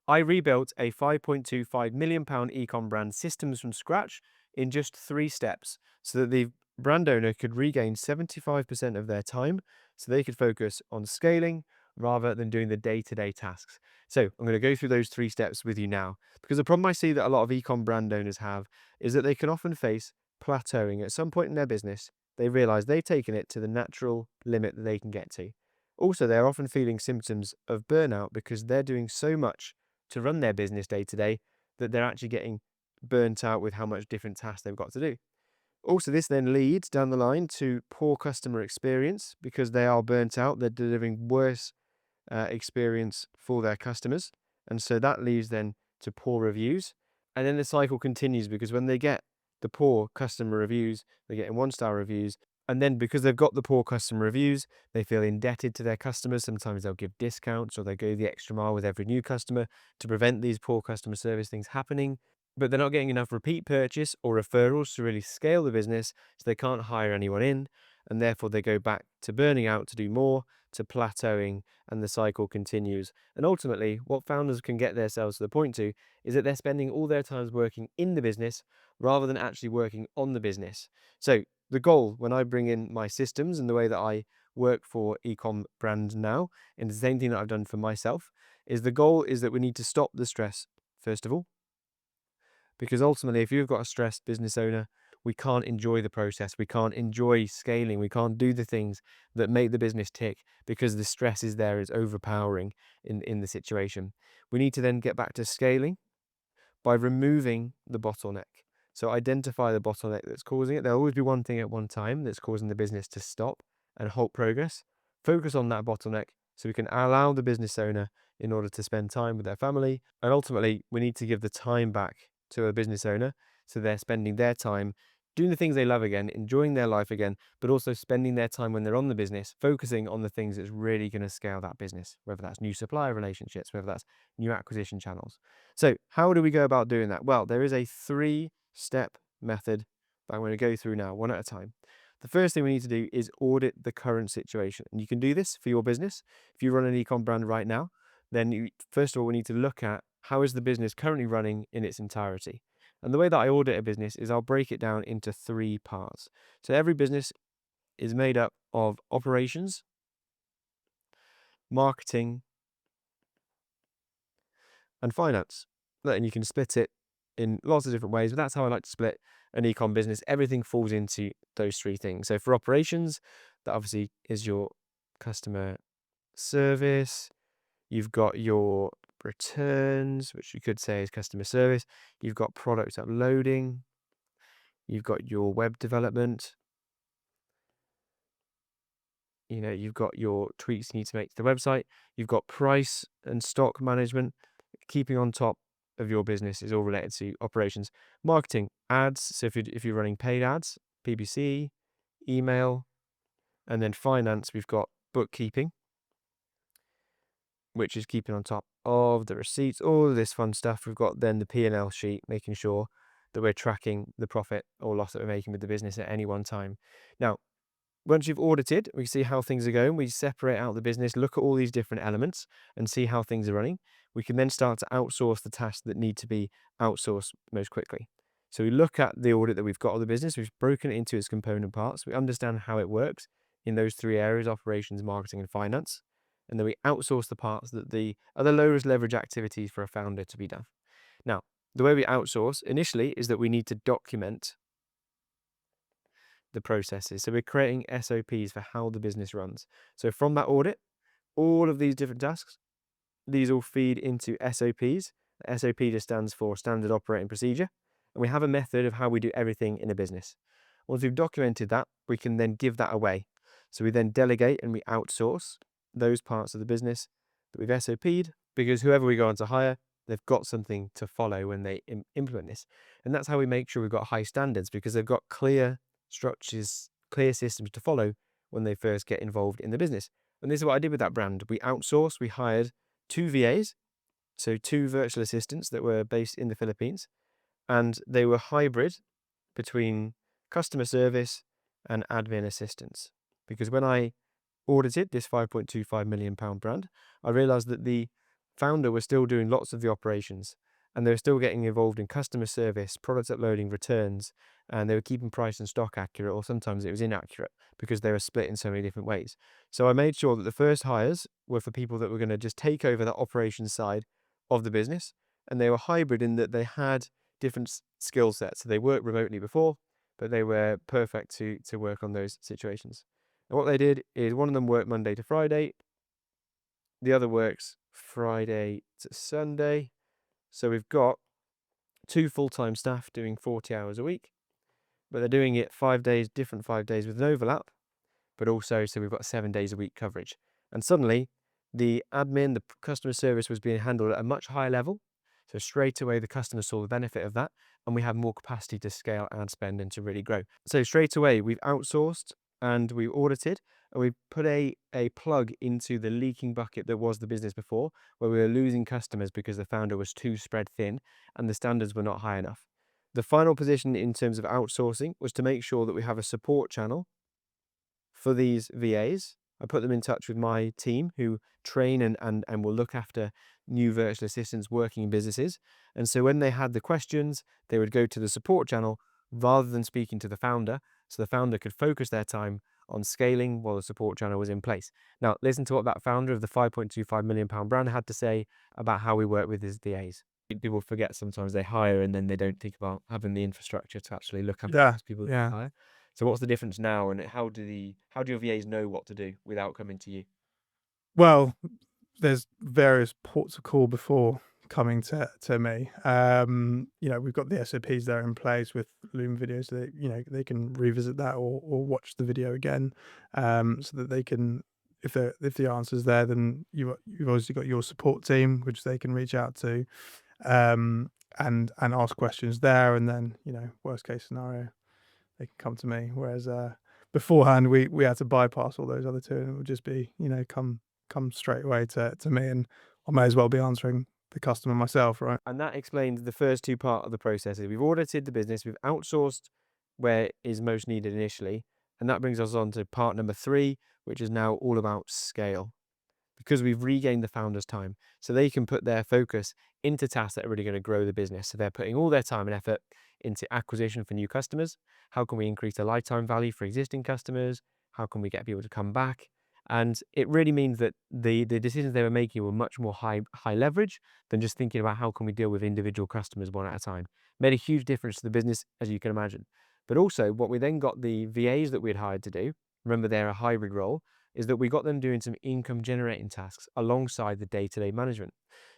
I rebuilt a £5.25 million ecom brand systems from scratch in just 3 steps so that the brand owner could regain 75% of their time so they could focus on scaling rather than doing the day-to-day tasks. So I'm going to go through those 3 steps with you now because the problem I see that a lot of ecom brand owners have is that they can often face plateauing at some point in their business. They realize they've taken it to the natural limit that they can get to. Also, they're often feeling symptoms of burnout because they're doing so much to run their business day to day that they're actually getting burnt out with how much different tasks they've got to do. Also, this then leads down the line to poor customer experience because they are burnt out. They're delivering worse experience for their customers. And so that leads then to poor reviews. And then the cycle continues because when they get the poor customer reviews, they're getting 1-star reviews. And then because they've got the poor customer reviews, they feel indebted to their customers. Sometimes they'll give discounts or they go the extra mile with every new customer to prevent these poor customer service things happening. But they're not getting enough repeat purchase or referrals to really scale the business, so they can't hire anyone in. And therefore, they go back to burning out to do more, to plateauing, and the cycle continues. And ultimately, what founders can get themselves to the point to is that they're spending all their time working in the business rather than actually working on the business. So the goal when I bring in my systems and the way that I work for ecom brands now, and the same thing that I've done for myself, is the goal is that we need to stop the stress, first of all, because ultimately, if you've got a stressed business owner, we can't enjoy the process. We can't enjoy scaling. We can't do the things that make the business tick because the stress is there, is overpowering in the situation. We need to then get back to scaling by removing the bottleneck. So identify the bottleneck that's causing it. There'll always be one thing at one time that's causing the business to stop and halt progress. Focus on that bottleneck so we can allow the business owner in order to spend time with their family. And ultimately, we need to give the time back to a business owner so they're spending their time doing the things they love again, enjoying their life again, but also spending their time when they're on the business, focusing on the things that's really going to scale that business, whether that's new supplier relationships, whether that's new acquisition channels. So how do we go about doing that? Well, there is a 3-step method that I'm going to go through now, one at a time. The first thing we need to do is audit the current situation. And you can do this for your business. If you run an ecom brand right now, then first of all, we need to look at how is the business currently running in its entirety. And the way that I audit a business is I'll break it down into 3 parts. So every business is made up of operations, marketing, and finance. And you can split it in lots of different ways, but that's how I like to split an ecom business. Everything falls into those 3 things. So for operations, that obviously is your customer service. You've got your returns, which you could say is customer service. You've got product uploading. You've got your web development. You've got your tweaks you need to make to the website. You've got price and stock management. Keeping on top of your business is all related to operations. Marketing, ads. So if you're running paid ads, PPC, email, and then finance, we've got bookkeeping, which is keeping on top of the receipts, all of this fun stuff. We've got then the P&L sheet, making sure that we're tracking the profit or loss that we're making with the business at any one time. Now, once you've audited, we see how things are going. We separate out the business, look at all these different elements and see how things are running. We can then start to outsource the tasks that need to be outsourced most quickly. So we look at the audit that we've got of the business. We've broken it into its component parts. We understand how it works in those 3 areas, operations, marketing, and finance. And then we outsource the parts that are the lowest leverage activities for a founder to be done. Now, the way we outsource initially is that we need to document the processes. So we're creating SOPs for how the business runs. So from that audit, all of these different tasks, these all feed into SOPs. The SOP just stands for standard operating procedure. And we have a method of how we do everything in a business. Once we've documented that, we can then give that away. So we then delegate and we outsource those parts of the business that we've SOP'd, because whoever we go on to hire, they've got something to follow when they implement this. And that's how we make sure we've got high standards, because they've got clear structures, clear systems to follow when they first get involved in the business. And this is what I did with that brand. We outsourced, we hired 2 VAs, so 2 virtual assistants that were based in the Philippines, and they were hybrid between customer service and admin assistants. Because when I audited this £5.25 million brand, I realized that the founder was still doing lots of the operations, and they were still getting involved in customer service, product uploading, returns, and they were keeping price and stock accurate, or sometimes it was inaccurate because they were split in so many different ways. So I made sure that the first hires were for people that were going to just take over the operations side of the business, and they were hybrid in that they had different skill sets. So they worked remotely before, but they were perfect to work on those situations. And what they did is one of them worked Monday to Friday, the other works Friday to Sunday. So we've got 2 full-time staff doing 40 hours a week, but they're doing it 5 days, different 5 days with an overlap, but also so we've got 7 days a week coverage. And suddenly the admin, the customer service was being handled at a much higher level. So straight away the customer saw the benefit of that, and we have more capacity to scale ad spend and to really grow. So straight away we've outsourced and we audited, and we put a plug into the leaking bucket that was the business before, where we were losing customers because the founder was too spread thin and the standards were not high enough. The final position in terms of outsourcing was to make sure that we have a support channel for these VAs. I put them in touch with my team who train and will look after new virtual assistants working in businesses. And so when they had the questions, they would go to the support channel rather than speaking to the founder. So the founder could focus their time on scaling while the support channel was in place. Now, listen to what that founder of the £5.25 million brand had to say about how we work with his VAs. People forget sometimes they hire and then they don't think about having the infrastructure to actually look after Yeah, those people that yeah. they hire. So what's the difference now, and how do your VAs know what to do without coming to you? Well, there's various ports of call before coming to me. We've got the SOPs there in place with Loom videos that, they can revisit that or watch the video again, so that they can, if the answer's there, then you've obviously got your support team, which they can reach out to, and ask questions there, and then, worst case scenario, they can come to me. Whereas beforehand, we had to bypass all those other two, and it would just be, come straight away to me, and I may as well be answering the customer myself, right? And that explains the first two part of the processes. We've audited the business, we've outsourced where is most needed initially, and that brings us on to part number 3, which is now all about scale. Because we've regained the founder's time, so they can put their focus into tasks that are really going to grow the business. So they're putting all their time and effort into acquisition for new customers. How can we increase the lifetime value for existing customers? How can we get people to come back? And it really means that the decisions they were making were much more high leverage than just thinking about how can we deal with individual customers one at a time. Made a huge difference to the business, as you can imagine. But also, what we then got the VAs that we had hired to do, remember they're a hybrid role, is that we got them doing some income generating tasks alongside the day-to-day management.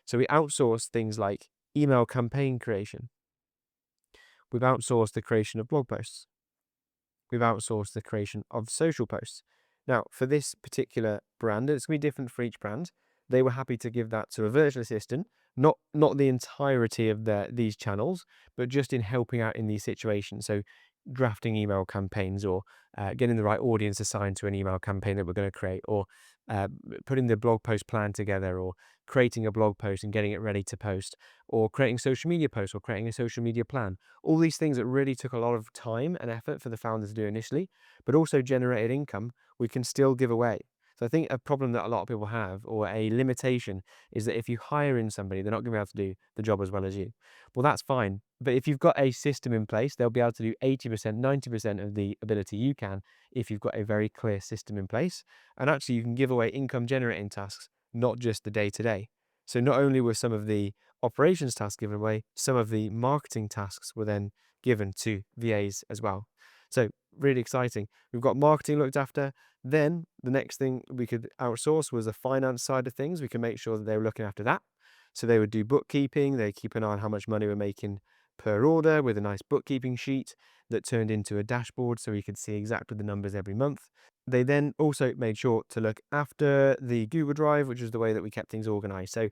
So we outsourced things like email campaign creation. We've outsourced the creation of blog posts. We've outsourced the creation of social posts. Now, for this particular brand, and it's going to be different for each brand, they were happy to give that to a virtual assistant, not the entirety of these channels, but just in helping out in these situations. So drafting email campaigns, or getting the right audience assigned to an email campaign that we're going to create, or uh, putting the blog post plan together, or creating a blog post and getting it ready to post, or creating social media posts, or creating a social media plan. All these things that really took a lot of time and effort for the founder to do initially, but also generated income we can still give away. So I think a problem that a lot of people have, or a limitation, is that if you hire in somebody, they're not going to be able to do the job as well as you. Well, that's fine. But if you've got a system in place, they'll be able to do 80%, 90% of the ability you can if you've got a very clear system in place. And actually, you can give away income generating tasks, not just the day to day. So not only were some of the operations tasks given away, some of the marketing tasks were then given to VAs as well. So really exciting. We've got marketing looked after. Then the next thing we could outsource was the finance side of things. We can make sure that they were looking after that. So they would do bookkeeping. They keep an eye on how much money we're making per order with a nice bookkeeping sheet that turned into a dashboard so we could see exactly the numbers every month. They then also made sure to look after the Google Drive, which is the way that we kept things organized. So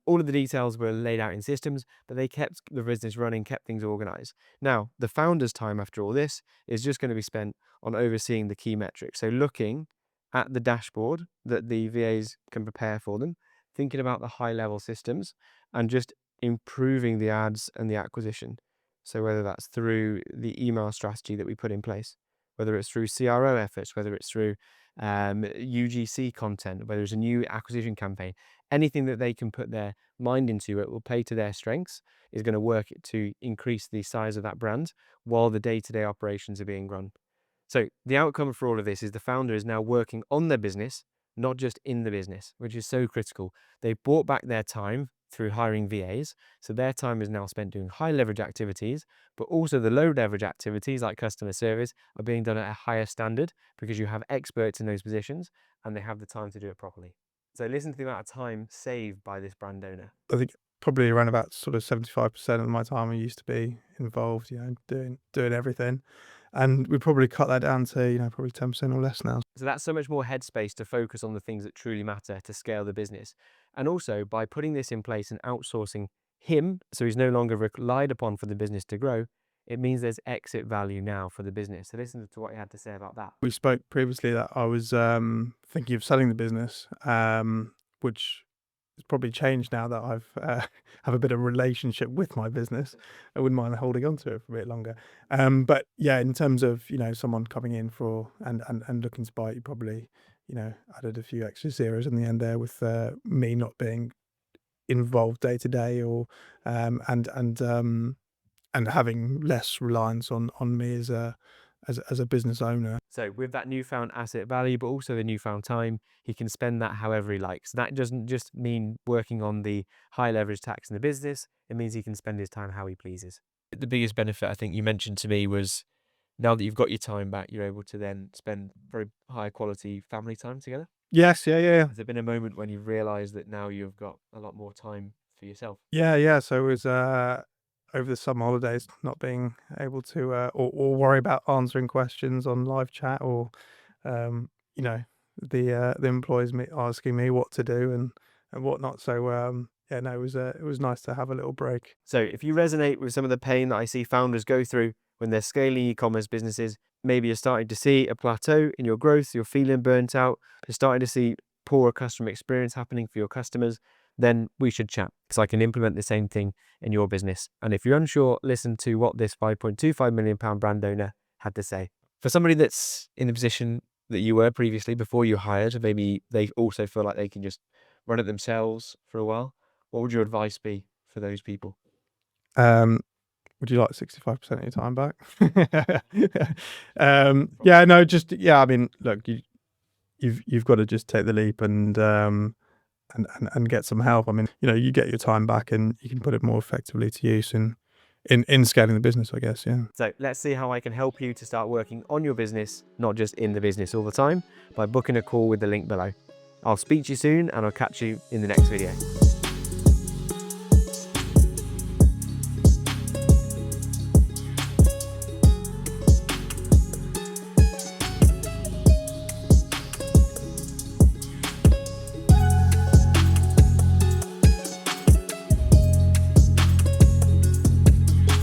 all of the details were laid out in systems, but they kept the business running, kept things organized. Now, the founder's time after all this is just going to be spent on overseeing the key metrics. So looking at the dashboard that the VAs can prepare for them, thinking about the high level systems, and just improving the ads and the acquisition. So whether that's through the email strategy that we put in place, whether it's through CRO efforts, whether it's through UGC content, whether it's a new acquisition campaign, anything that they can put their mind into, it will play to their strengths, is going to work to increase the size of that brand while the day-to-day operations are being run. So the outcome for all of this is the founder is now working on their business, not just in the business, which is so critical. They've bought back their time through hiring VAs. So their time is now spent doing high leverage activities, but also the low leverage activities like customer service are being done at a higher standard because you have experts in those positions and they have the time to do it properly. So listen to the amount of time saved by this brand owner. I think probably around about sort of 75% of my time I used to be involved, doing everything. And we probably cut that down to, probably 10% or less now. So that's so much more headspace to focus on the things that truly matter to scale the business. And also by putting this in place and outsourcing him, so he's no longer relied upon for the business to grow, it means there's exit value now for the business. So listen to what he had to say about that. We spoke previously that I was thinking of selling the business, which has probably changed now that I've have a bit of relationship with my business. I wouldn't mind holding on to it for a bit longer. But yeah, in terms of someone coming in for and looking to buy it, you probably added a few extra zeros in the end there with me not being involved day to day or and having less reliance on me as a business owner. So with that newfound asset value, but also the newfound time, he can spend that however he likes. That doesn't just mean working on the high leverage tax in the business. It means he can spend his time how he pleases. The biggest benefit I think you mentioned to me was now that you've got your time back, you're able to then spend very high quality family time together. Yes, yeah. Has there been a moment when you've realized that now you've got a lot more time for yourself? Yeah. So it was over the summer holidays, not being able to or worry about answering questions on live chat or the employees asking me what to do and whatnot. So yeah, no, it was nice to have a little break. So if you resonate with some of the pain that I see founders go through when they're scaling e-commerce businesses, maybe you're starting to see a plateau in your growth, you're feeling burnt out, you're starting to see poorer customer experience happening for your customers, then we should chat because I can implement the same thing in your business. And if you're unsure, listen to what this £5.25 million brand owner had to say. For somebody that's in the position that you were previously before you hired, maybe they also feel like they can just run it themselves for a while. What would your advice be for those people? Would you like 65% of your time back? I mean, look, you've got to just take the leap and get some help. I mean, you get your time back and you can put it more effectively to use in scaling the business, I guess. Yeah. So let's see how I can help you to start working on your business, not just in the business all the time, by booking a call with the link below. I'll speak to you soon and I'll catch you in the next video.